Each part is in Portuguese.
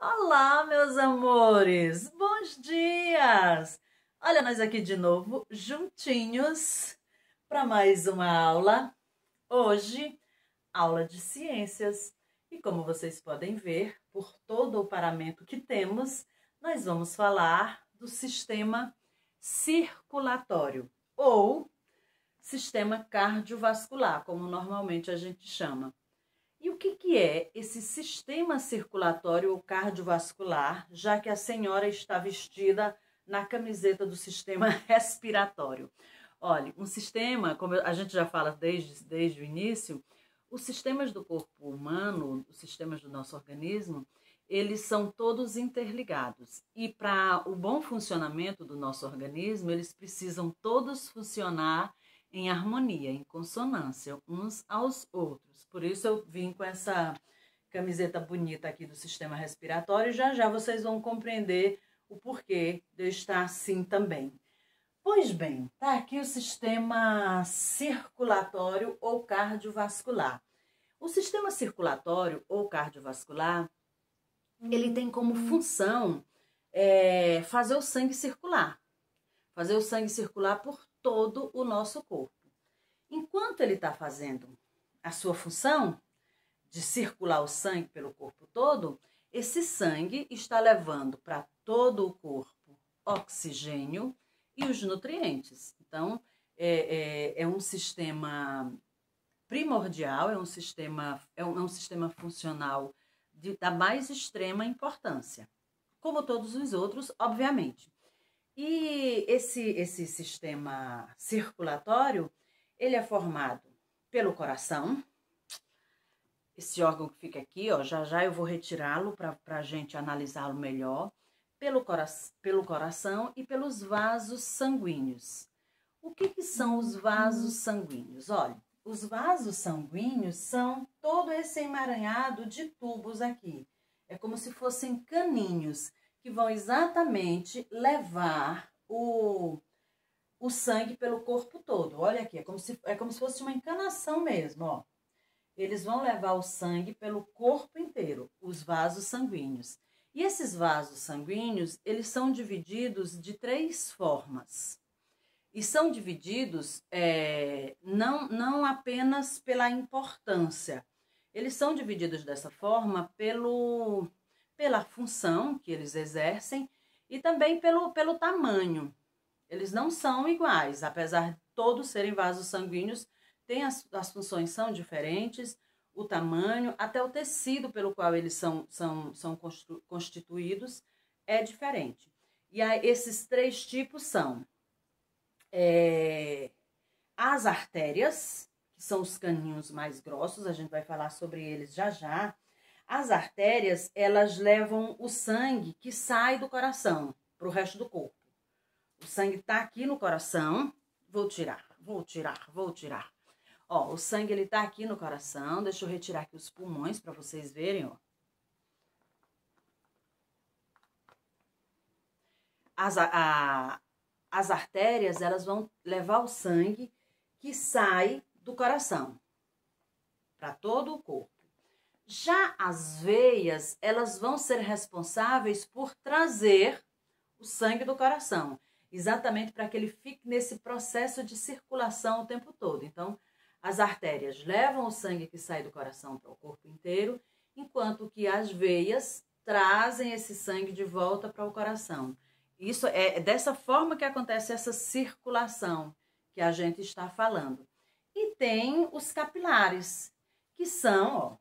Olá, meus amores! Bons dias! Olha, nós aqui de novo, juntinhos, para mais uma aula. Hoje, aula de ciências. E como vocês podem ver, por todo o paramento que temos, nós vamos falar do sistema circulatório ou sistema cardiovascular, como normalmente a gente chama. E o que é esse sistema circulatório ou cardiovascular, já que a senhora está vestida na camiseta do sistema respiratório? Olha, um sistema, como a gente já fala desde o início, os sistemas do corpo humano, os sistemas do nosso organismo, eles são todos interligados. E para o bom funcionamento do nosso organismo, eles precisam todos funcionar em harmonia, em consonância, uns aos outros. Por isso eu vim com essa camiseta bonita aqui do sistema respiratório e já vocês vão compreender o porquê de eu estar assim também. Pois bem, tá aqui o sistema circulatório ou cardiovascular. O sistema circulatório ou cardiovascular, ele tem como função fazer o sangue circular. Fazer o sangue circular por todo o nosso corpo. Enquanto ele está fazendo a sua função de circular o sangue pelo corpo todo, esse sangue está levando para todo o corpo oxigênio e os nutrientes. Então, é um sistema primordial, é um sistema funcional da mais extrema importância, como todos os outros, obviamente. E esse sistema circulatório, ele é formado pelo coração, esse órgão que fica aqui, ó, já eu vou retirá-lo para a gente analisá-lo melhor, pelo coração e pelos vasos sanguíneos. O que são os vasos sanguíneos? Olha, os vasos sanguíneos são todo esse emaranhado de tubos aqui. É como se fossem caninhos que vão exatamente levar o sangue pelo corpo todo. Olha aqui, é como se fosse uma encanação mesmo, ó. Eles vão levar o sangue pelo corpo inteiro, os vasos sanguíneos. E esses vasos sanguíneos, eles são divididos de 3 formas. E são divididos não apenas pela importância. Eles são divididos dessa forma pela função que eles exercem e também pelo tamanho. Eles não são iguais, apesar de todos serem vasos sanguíneos, as funções são diferentes, o tamanho, até o tecido pelo qual eles são constituídos é diferente. E aí, esses 3 tipos são as artérias, que são os caninhos mais grossos, a gente vai falar sobre eles já. As artérias, elas levam o sangue que sai do coração para o resto do corpo. O sangue está aqui no coração. Vou tirar. Ó, o sangue, ele tá aqui no coração. Deixa eu retirar aqui os pulmões para vocês verem, ó. As artérias, elas vão levar o sangue que sai do coração para todo o corpo. Já as veias, elas vão ser responsáveis por trazer o sangue do coração, exatamente para que ele fique nesse processo de circulação o tempo todo. Então, as artérias levam o sangue que sai do coração para o corpo inteiro, enquanto que as veias trazem esse sangue de volta para o coração. Isso é dessa forma que acontece essa circulação que a gente está falando. E tem os capilares, que são, ó,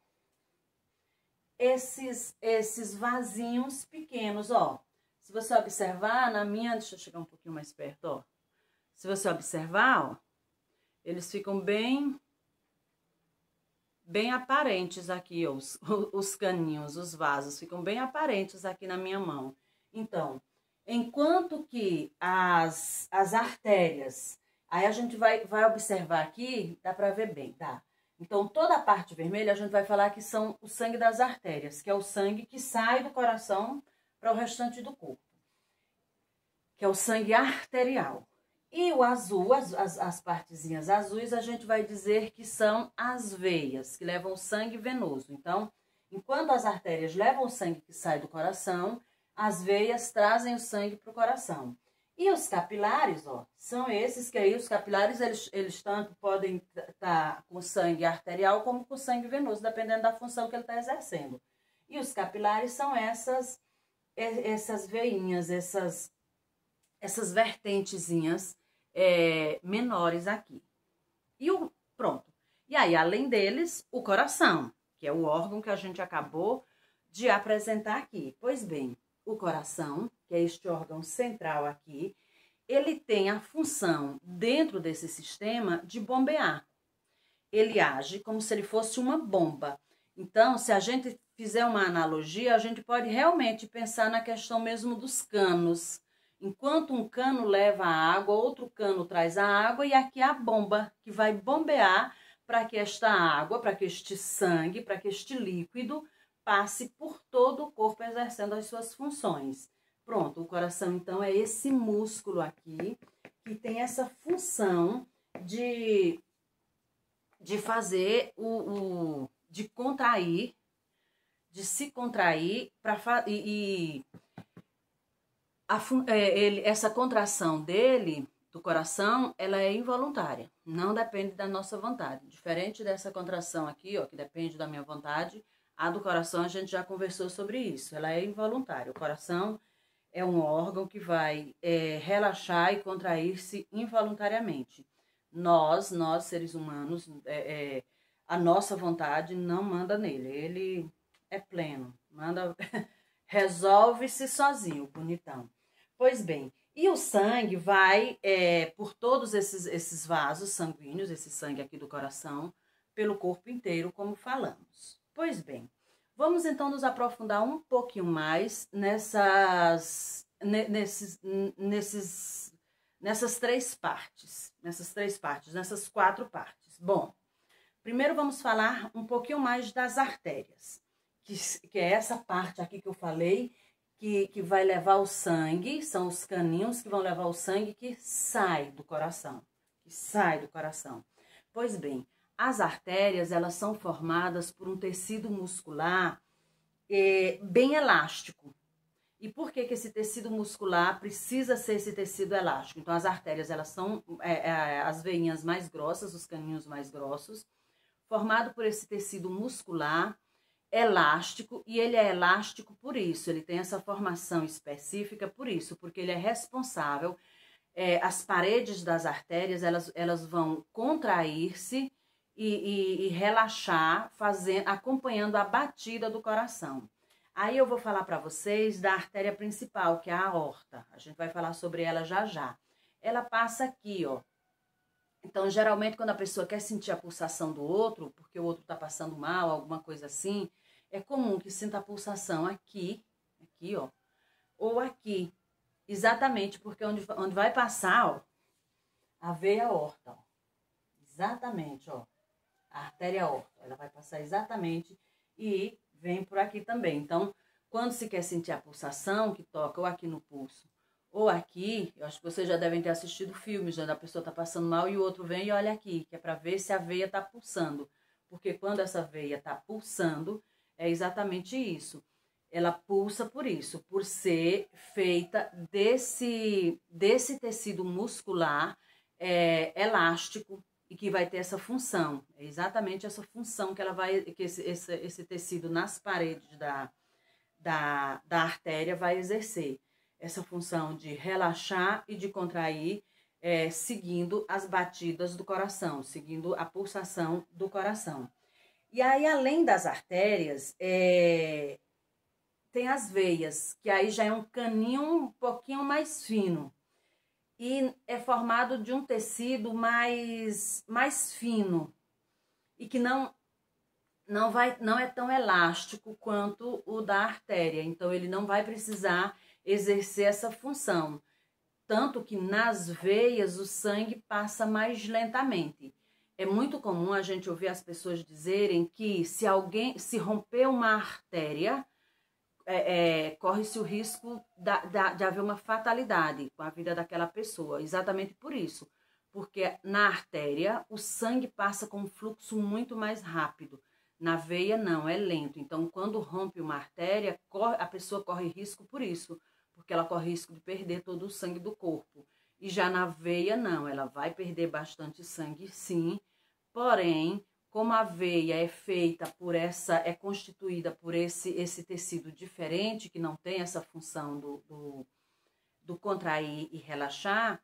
esses vasinhos pequenos, ó. Se você observar, deixa eu chegar um pouquinho mais perto, ó. Se você observar, ó, eles ficam bem aparentes aqui, ó, os caninhos, os vasos, ficam bem aparentes aqui na minha mão. Então, enquanto que as artérias, aí a gente vai observar aqui, dá para ver bem, tá? Então, toda a parte vermelha a gente vai falar que são o sangue das artérias, que é o sangue que sai do coração para o restante do corpo, que é o sangue arterial. E o azul, as partezinhas azuis, a gente vai dizer que são as veias, que levam o sangue venoso. Então, Enquanto as artérias levam o sangue que sai do coração, as veias trazem o sangue para o coração. E os capilares, ó, são esses que aí os capilares, eles tanto podem estar com sangue arterial como com sangue venoso, dependendo da função que ele está exercendo. E os capilares são essas veinhas, essas vertentezinhas menores aqui. Pronto. E aí, além deles, o coração, que é o órgão que a gente acabou de apresentar aqui. Pois bem, o coração, que é este órgão central aqui, ele tem a função, dentro desse sistema, de bombear. Ele age como se ele fosse uma bomba. Então, se a gente fizer uma analogia, a gente pode realmente pensar na questão mesmo dos canos. Enquanto um cano leva a água, outro cano traz a água e aqui é a bomba que vai bombear para que esta água, para que este sangue, para que este líquido passe por todo o corpo exercendo as suas funções. Pronto, o coração então é esse músculo aqui que tem essa função de fazer de contrair, de se contrair essa contração dele, do coração, ela é involuntária, não depende da nossa vontade. Diferente dessa contração aqui, ó, que depende da minha vontade, a do coração a gente já conversou sobre isso, ela é involuntária. O coração é um órgão que vai relaxar e contrair-se involuntariamente. Nós seres humanos, a nossa vontade não manda nele, ele é pleno, manda, resolve-se sozinho, bonitão. Pois bem, e o sangue vai por todos esses vasos sanguíneos, esse sangue aqui do coração, pelo corpo inteiro, como falamos. Pois bem, vamos então nos aprofundar um pouquinho mais nessas quatro partes. Bom, primeiro vamos falar um pouquinho mais das artérias, que é essa parte aqui que eu falei, que vai levar o sangue, são os caninhos que vão levar o sangue que sai do coração, Pois bem, as artérias, elas são formadas por um tecido muscular bem elástico. E por que esse tecido muscular precisa ser esse tecido elástico? Então, as artérias, elas são as veinhas mais grossas, os caninhos mais grossos, formado por esse tecido muscular elástico, e ele é elástico por isso, ele tem essa formação específica por isso, porque ele é responsável, as paredes das artérias, elas vão contrair-se e relaxar, acompanhando a batida do coração. Aí eu vou falar para vocês da artéria principal, que é a aorta, a gente vai falar sobre ela já já. Ela passa aqui, ó. Então, geralmente, quando a pessoa quer sentir a pulsação do outro, porque o outro está passando mal, alguma coisa assim, é comum que sinta a pulsação aqui, ó, ou aqui. Exatamente, porque onde vai passar, ó, a veia aorta, ó. Exatamente, ó, a artéria aorta, ela vai passar exatamente e vem por aqui também. Então, quando se quer sentir a pulsação, que toca ou aqui no pulso, ou aqui, eu acho que vocês já devem ter assistido filmes, já da pessoa tá passando mal e o outro vem e olha aqui, que é para ver se a veia tá pulsando. Porque quando essa veia tá pulsando, é exatamente isso. Ela pulsa por isso, por ser feita desse tecido muscular elástico e que vai ter essa função. É exatamente essa função que ela vai, que esse tecido nas paredes da artéria vai exercer. Essa função de relaxar e de contrair, seguindo as batidas do coração, seguindo a pulsação do coração. E aí, além das artérias, tem as veias, que aí já é um caninho um pouquinho mais fino. E é formado de um tecido mais fino. E que não é tão elástico quanto o da artéria. Então, ele não vai precisar exercer essa função. Tanto que nas veias o sangue passa mais lentamente. É muito comum a gente ouvir as pessoas dizerem que se romper uma artéria, corre-se o risco de haver uma fatalidade com a vida daquela pessoa. Exatamente por isso. Porque na artéria o sangue passa com um fluxo muito mais rápido. Na veia não, é lento. Então, quando rompe uma artéria, a pessoa corre risco por isso, porque ela corre risco de perder todo o sangue do corpo. E já na veia não, ela vai perder bastante sangue sim, porém, como a veia é feita por é constituída por esse tecido diferente, que não tem essa função do contrair e relaxar,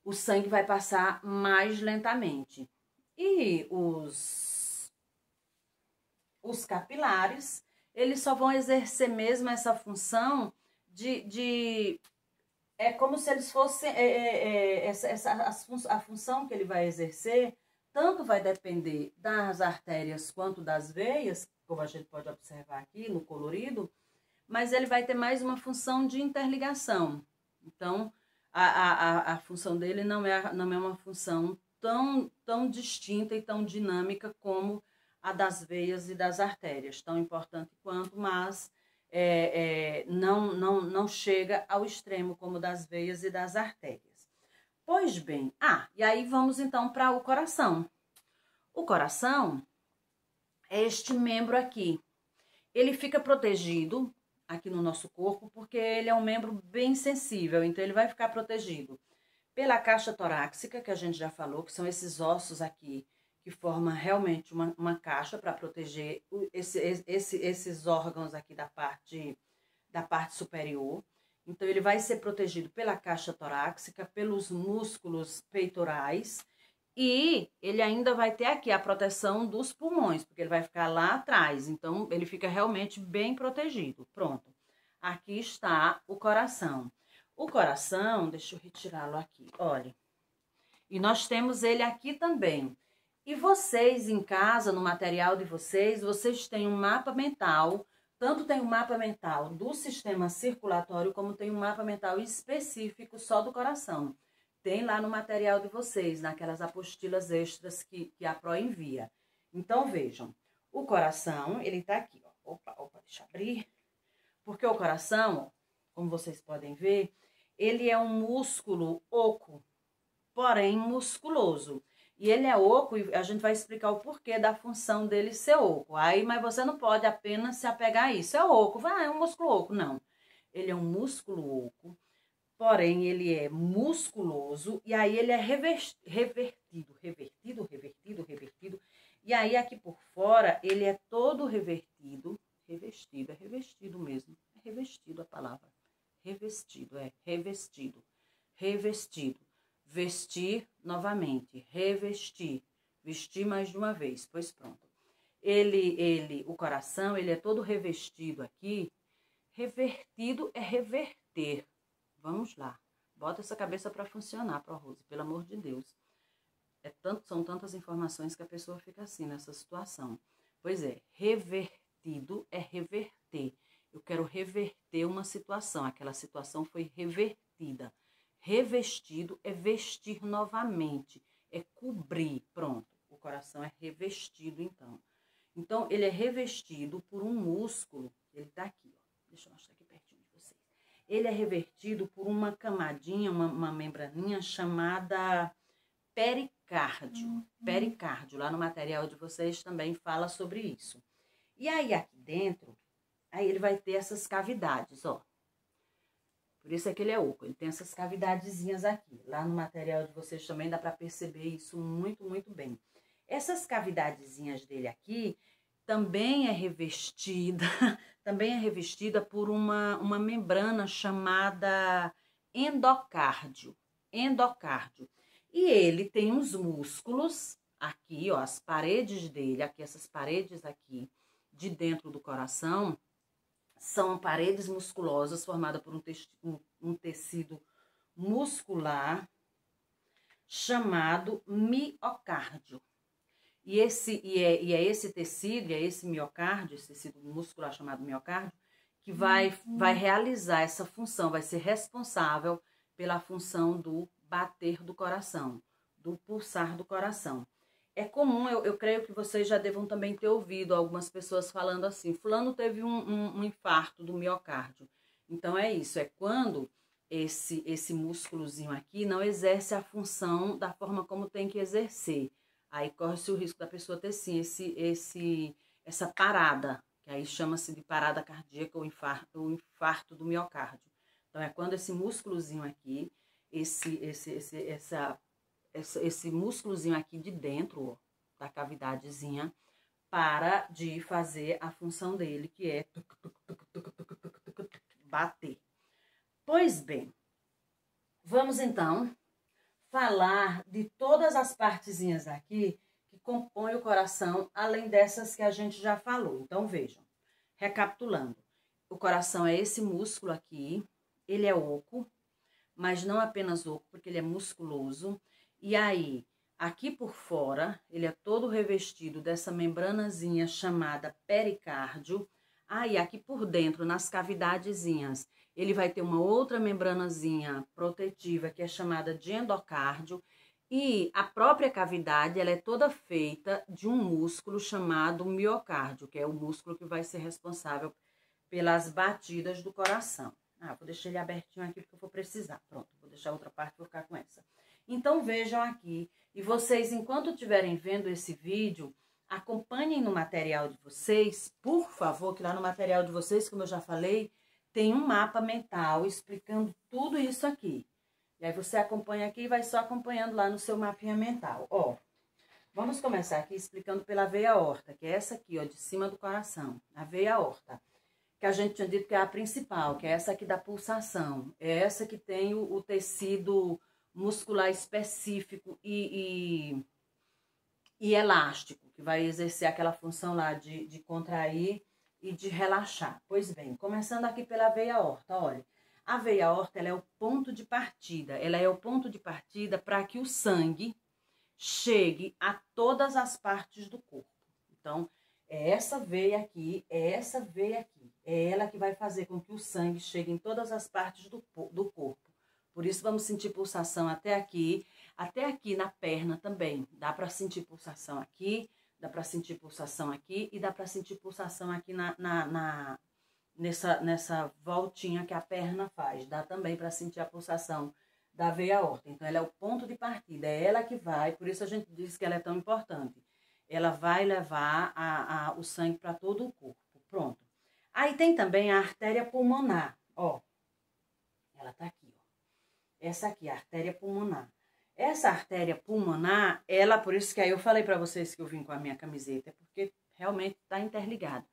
o sangue vai passar mais lentamente. E os capilares, eles só vão exercer mesmo essa função é como se eles fossem, a função que ele vai exercer, tanto vai depender das artérias quanto das veias, como a gente pode observar aqui no colorido, mas ele vai ter mais uma função de interligação. Então, a função dele não é uma função tão distinta e tão dinâmica como a das veias e das artérias, tão importante quanto, mas não chega ao extremo como das veias e das artérias. Pois bem, e aí vamos então para o coração. O coração é este membro aqui. Ele fica protegido aqui no nosso corpo porque ele é um membro bem sensível, então ele vai ficar protegido pela caixa torácica, que a gente já falou, que são esses ossos aqui, que formam realmente uma caixa para proteger esses órgãos aqui da parte superior. Então, ele vai ser protegido pela caixa torácica, pelos músculos peitorais, e ele ainda vai ter aqui a proteção dos pulmões, porque ele vai ficar lá atrás. Então, ele fica realmente bem protegido. Pronto. Aqui está o coração. O coração, deixa eu retirá-lo aqui, olha. E nós temos ele aqui também. E vocês em casa, no material de vocês têm um mapa mental, tanto tem um mapa mental do sistema circulatório, como tem um mapa mental específico só do coração. Tem lá no material de vocês, naquelas apostilas extras que a Pro envia. Então, vejam, o coração, ele tá aqui, ó. Opa, deixa eu abrir. Porque o coração, como vocês podem ver, ele é um músculo oco, porém musculoso. E ele é oco e a gente vai explicar o porquê da função dele ser oco. Mas você não pode apenas se apegar a isso. É oco, é um músculo oco. Não. Ele é um músculo oco, porém ele é musculoso e aí ele é revertido. E aí aqui por fora ele é todo revestido. É revestido mesmo. É revestido a palavra. Revestido. Vestir novamente, revestir, vestir mais de uma vez, pois pronto. O coração, ele é todo revestido aqui. Revertido é reverter. Vamos lá. Bota essa cabeça para funcionar, Pro Rose, pelo amor de Deus. São tantas informações que a pessoa fica assim nessa situação. Pois é, revertido é reverter. Eu quero reverter uma situação. Aquela situação foi revertida. Revestido é vestir novamente, é cobrir, pronto. O coração é revestido, então. Então, ele é revestido por um músculo, ele tá aqui, ó. Deixa eu mostrar aqui pertinho de vocês. Ele é revestido por uma camadinha, uma membraninha chamada pericárdio. Pericárdio, lá no material de vocês também fala sobre isso. E aí, aqui dentro, aí ele vai ter essas cavidades, ó. Por isso é que ele é oco, ele tem essas cavidadezinhas aqui. Lá no material de vocês também dá para perceber isso muito, muito bem. Essas cavidadezinhas dele aqui também é revestida, por uma membrana chamada endocárdio. Endocárdio. E ele tem uns músculos aqui, ó, as paredes dele, aqui, essas paredes aqui de dentro do coração, são paredes musculosas formadas por um tecido muscular chamado miocárdio. E é esse tecido, é esse miocárdio, esse tecido muscular chamado miocárdio, que vai realizar essa função, vai ser responsável pela função do bater do coração, do pulsar do coração. É comum, eu creio que vocês já devam também ter ouvido algumas pessoas falando assim, fulano teve um infarto do miocárdio. Então, é isso, é quando esse músculozinho aqui não exerce a função da forma como tem que exercer. Aí corre-se o risco da pessoa ter, sim, essa parada, que aí chama-se de parada cardíaca ou infarto do miocárdio. Então, é quando esse músculozinho aqui, esse músculozinho aqui de dentro, ó, da cavidadezinha, para de fazer a função dele, que é bater. Pois bem, vamos então falar de todas as partezinhas aqui que compõem o coração, além dessas que a gente já falou. Então, vejam, recapitulando, o coração é esse músculo aqui, ele é oco, mas não apenas oco, porque ele é musculoso, e aí, aqui por fora, ele é todo revestido dessa membranazinha chamada pericárdio. Aí, aqui por dentro, nas cavidadezinhas, ele vai ter uma outra membranazinha protetiva, que é chamada de endocárdio. E a própria cavidade, ela é toda feita de um músculo chamado miocárdio, que é o músculo que vai ser responsável pelas batidas do coração. Ah, vou deixar ele abertinho aqui porque eu vou precisar. Pronto, vou deixar outra parte, vou ficar com essa. Então, vejam aqui, e vocês, enquanto estiverem vendo esse vídeo, acompanhem no material de vocês, por favor, que lá no material de vocês, como eu já falei, tem um mapa mental explicando tudo isso aqui. E aí você acompanha aqui e vai só acompanhando lá no seu mapinha mental. Ó, vamos começar aqui explicando pela veia aorta, que é essa aqui, ó, de cima do coração, a veia aorta. Que a gente tinha dito que é a principal, que é essa aqui da pulsação. É essa que tem o tecido muscular específico e elástico, que vai exercer aquela função lá de contrair e de relaxar. Pois bem, começando aqui pela veia aorta, olha. A veia aorta, ela é o ponto de partida. Ela é o ponto de partida para que o sangue chegue a todas as partes do corpo. Então, é essa veia aqui, é essa veia aqui. É ela que vai fazer com que o sangue chegue em todas as partes do corpo. Por isso, vamos sentir pulsação até aqui na perna também. Dá para sentir pulsação aqui, dá para sentir pulsação aqui e dá para sentir pulsação aqui nessa voltinha que a perna faz. Dá também para sentir a pulsação da veia aorta. Então, ela é o ponto de partida, é ela que vai, por isso a gente diz que ela é tão importante. Ela vai levar o sangue para todo o corpo. Pronto. Aí tem também a artéria pulmonar, ó. Ela tá aqui, ó. Essa aqui, a artéria pulmonar. Essa artéria pulmonar, ela, por isso que aí eu falei para vocês que eu vim com a minha camiseta, é porque realmente tá interligado.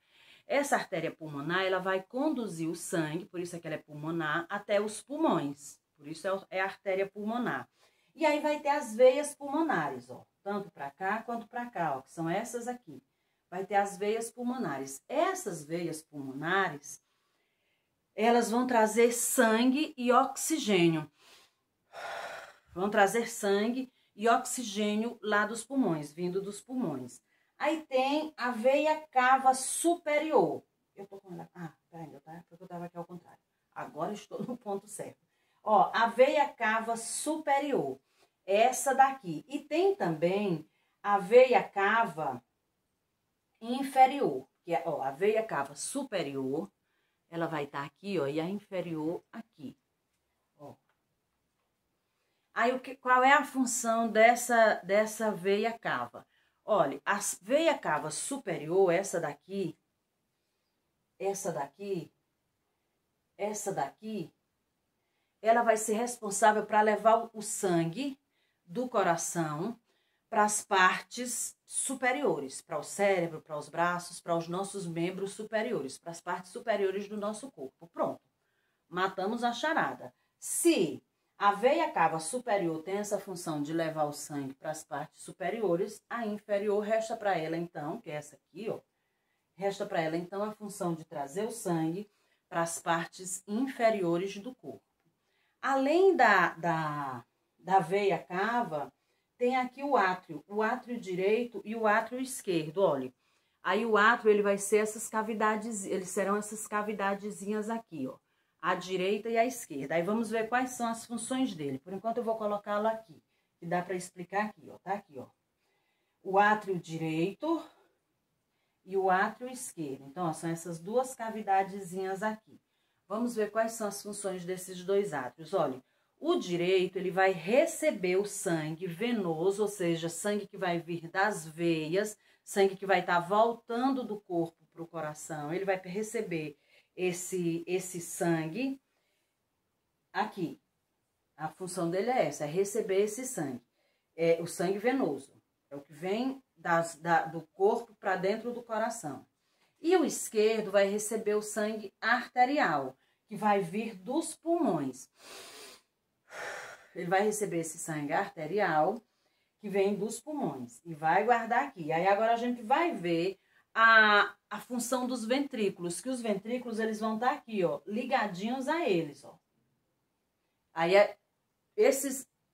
Essa artéria pulmonar, ela vai conduzir o sangue, por isso é que ela é pulmonar, até os pulmões. Por isso é a artéria pulmonar. E aí vai ter as veias pulmonares, ó. Tanto para cá quanto para cá, ó. Que são essas aqui. Vai ter as veias pulmonares. Essas veias pulmonares, elas vão trazer sangue e oxigênio. Vão trazer sangue e oxigênio lá dos pulmões, vindo dos pulmões. Aí tem a veia cava superior. Eu tô com ela. Ah, peraí, porque eu tava aqui ao contrário. Agora estou no ponto certo. Ó, a veia cava superior. Essa daqui. E tem também a veia cava inferior. Que é, ó, a veia cava superior, ela vai estar aqui, ó, e a inferior aqui. Ó. Aí, qual é a função dessa veia cava? Olha, a veia cava superior, essa daqui, ela vai ser responsável para levar o sangue do coração para as partes superiores, para o cérebro, para os braços, para os nossos membros superiores, para as partes superiores do nosso corpo. Pronto, matamos a charada. Se a veia cava superior tem essa função de levar o sangue para as partes superiores, a inferior resta para ela, então, que é essa aqui, ó, resta para ela, então, a função de trazer o sangue para as partes inferiores do corpo. Além da veia cava, tem aqui o átrio direito e o átrio esquerdo, olha. Aí o átrio, ele vai ser essas cavidades, eles serão essas cavidadezinhas aqui, ó. A direita e a esquerda. Aí vamos ver quais são as funções dele. Por enquanto eu vou colocá-lo aqui, que dá para explicar aqui, ó. Tá aqui, ó. O átrio direito e o átrio esquerdo. Então, ó, são essas duas cavidadezinhas aqui. Vamos ver quais são as funções desses dois átrios. Olha, O direito, ele vai receber o sangue venoso, ou seja, sangue que vai vir das veias, sangue que vai estar voltando do corpo para o coração. Ele vai receber esse sangue aqui. A função dele é essa, é receber esse sangue. É o sangue venoso. É o que vem do corpo para dentro do coração. E o esquerdo vai receber o sangue arterial, que vai vir dos pulmões. Ele vai receber esse sangue arterial, que vem dos pulmões, e vai guardar aqui. Aí agora a gente vai ver a função dos ventrículos, que os ventrículos eles vão estar aqui, ó, ligadinhos a eles, ó. Aí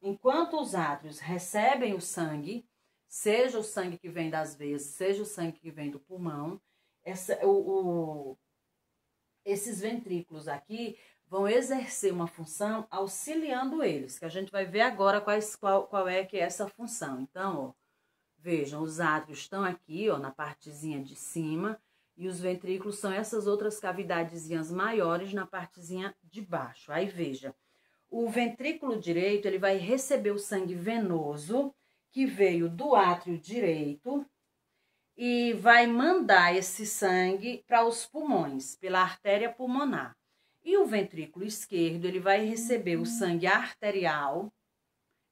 enquanto os átrios recebem o sangue, seja o sangue que vem das veias, seja o sangue que vem do pulmão, esses ventrículos aqui vão exercer uma função auxiliando eles, que a gente vai ver agora qual é que é essa função. Então, ó, vejam, os átrios estão aqui, ó, na partezinha de cima, e os ventrículos são essas outras cavidadezinhas maiores na partezinha de baixo. Aí, veja, o ventrículo direito, ele vai receber o sangue venoso, que veio do átrio direito, e vai mandar esse sangue para os pulmões, pela artéria pulmonar. E o ventrículo esquerdo, ele vai receber o sangue arterial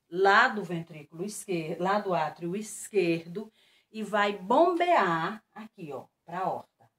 lá do ventrículo esquerdo, lá do átrio esquerdo, e vai bombear aqui, ó, para a aorta.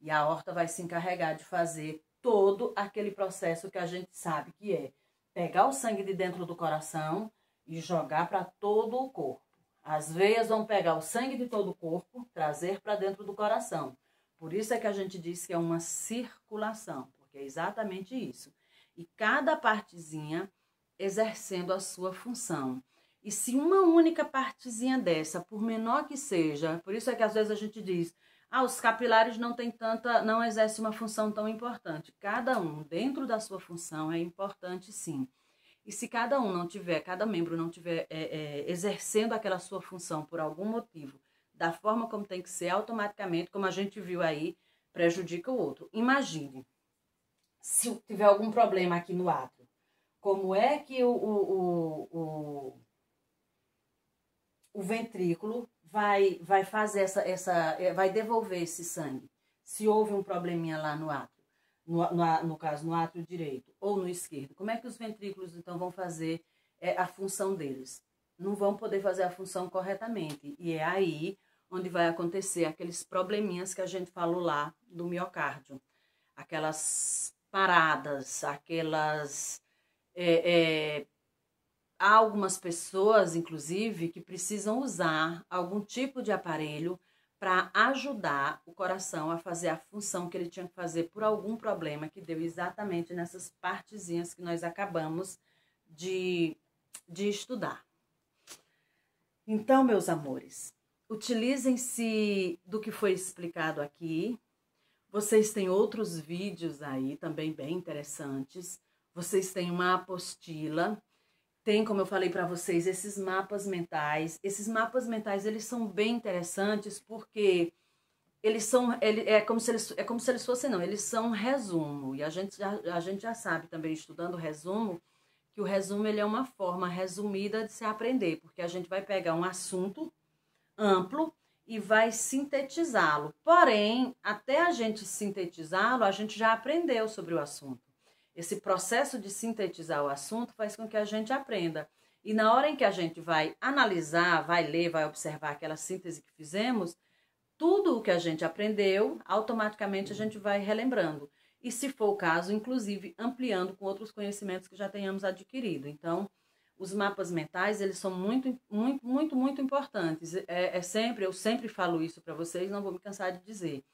E a aorta vai se encarregar de fazer todo aquele processo que a gente sabe que é pegar o sangue de dentro do coração e jogar para todo o corpo. As veias vão pegar o sangue de todo o corpo, trazer para dentro do coração. Por isso é que a gente diz que é uma circulação, porque é exatamente isso. E cada partezinha exercendo a sua função. E se uma única partezinha dessa, por menor que seja, por isso é que às vezes a gente diz, os capilares não exercem uma função tão importante. Cada um, dentro da sua função, é importante sim. E se cada membro não tiver exercendo aquela sua função por algum motivo, da forma como tem que ser, automaticamente, como a gente viu aí, prejudica o outro. Imagine, se tiver algum problema aqui no átrio, como é que o ventrículo vai fazer vai devolver esse sangue? Se houve um probleminha lá no átrio. No caso, no átrio direito ou no esquerdo, como é que os ventrículos, então, vão fazer a função deles? Não vão poder fazer a função corretamente. E é aí onde vai acontecer aqueles probleminhas que a gente falou lá do miocárdio. Aquelas paradas, há algumas pessoas, inclusive, que precisam usar algum tipo de aparelho para ajudar o coração a fazer a função que ele tinha que fazer por algum problema que deu exatamente nessas partezinhas que nós acabamos de estudar. Então, meus amores, utilizem-se do que foi explicado aqui. Vocês têm outros vídeos aí também bem interessantes. Vocês têm uma apostila. Tem, como eu falei para vocês, esses mapas mentais. Esses mapas mentais, eles são bem interessantes porque eles são, é como se eles fossem, não, eles são um resumo. E a gente já sabe também, estudando o resumo, que o resumo ele é uma forma resumida de se aprender, porque a gente vai pegar um assunto amplo e vai sintetizá-lo. Porém, até a gente sintetizá-lo, a gente já aprendeu sobre o assunto. Esse processo de sintetizar o assunto faz com que a gente aprenda. E na hora em que a gente vai analisar, vai ler, vai observar aquela síntese que fizemos, tudo o que a gente aprendeu, automaticamente a gente vai relembrando. E se for o caso, inclusive ampliando com outros conhecimentos que já tenhamos adquirido. Então, os mapas mentais, eles são muito, muito, muito, muito importantes. Eu sempre falo isso para vocês, não vou me cansar de dizer.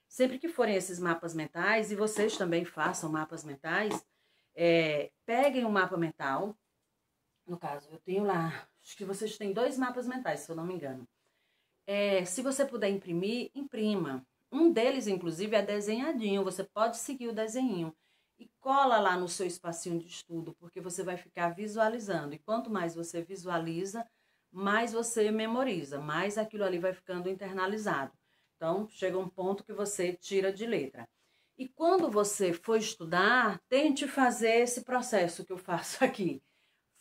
Sempre que forem esses mapas mentais, e vocês também façam mapas mentais, peguem um mapa mental. No caso, eu tenho lá, acho que vocês têm 2 mapas mentais, se eu não me engano. Se você puder imprimir, imprima. Um deles, inclusive, é desenhadinho, você pode seguir o desenho. E cola lá no seu espacinho de estudo, porque você vai ficar visualizando. E quanto mais você visualiza, mais você memoriza, mais aquilo ali vai ficando internalizado. Então, chega um ponto que você tira de letra. E quando você for estudar, tente fazer esse processo que eu faço aqui.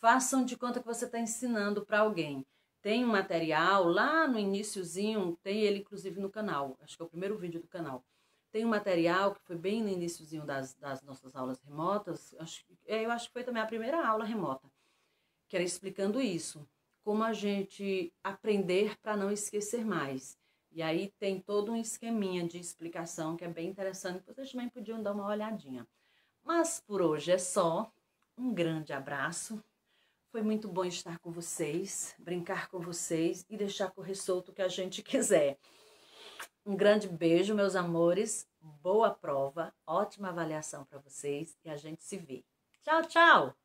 façam de conta que você está ensinando para alguém. Tem um material lá no iniciozinho, tem ele inclusive no canal, acho que é o primeiro vídeo do canal. Tem um material que foi bem no iniciozinho das nossas aulas remotas, eu acho que foi também a primeira aula remota, que era explicando isso, como a gente aprender para não esquecer mais. E aí tem todo um esqueminha de explicação que é bem interessante, vocês também podiam dar uma olhadinha. Mas por hoje é só, um grande abraço. Foi muito bom estar com vocês, brincar com vocês e deixar correr solto o que a gente quiser. Um grande beijo, meus amores. Boa prova, ótima avaliação para vocês e a gente se vê. Tchau, tchau!